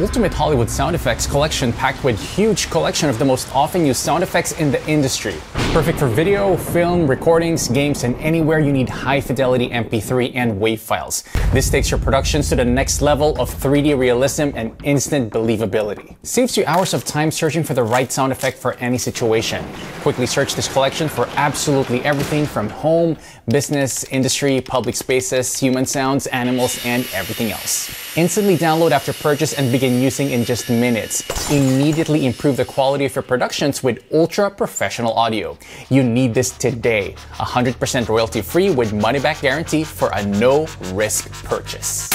ultimate Hollywood sound effects collection packed with huge collection of the most often used sound effects in the industry. Perfect for video, film, recordings, games, and anywhere you need high fidelity MP3 and WAV files. This takes your productions to the next level of 3D realism and instant believability. Saves you hours of time searching for the right sound effect for any situation. Quickly search this collection for absolutely everything from home, business, industry, public spaces, human sounds, animals, and everything else. Instantly download after purchase and begin using in just minutes. Immediately improve the quality of your productions with ultra professional audio. You need this today. 100% royalty free with money back guarantee for a no risk purchase.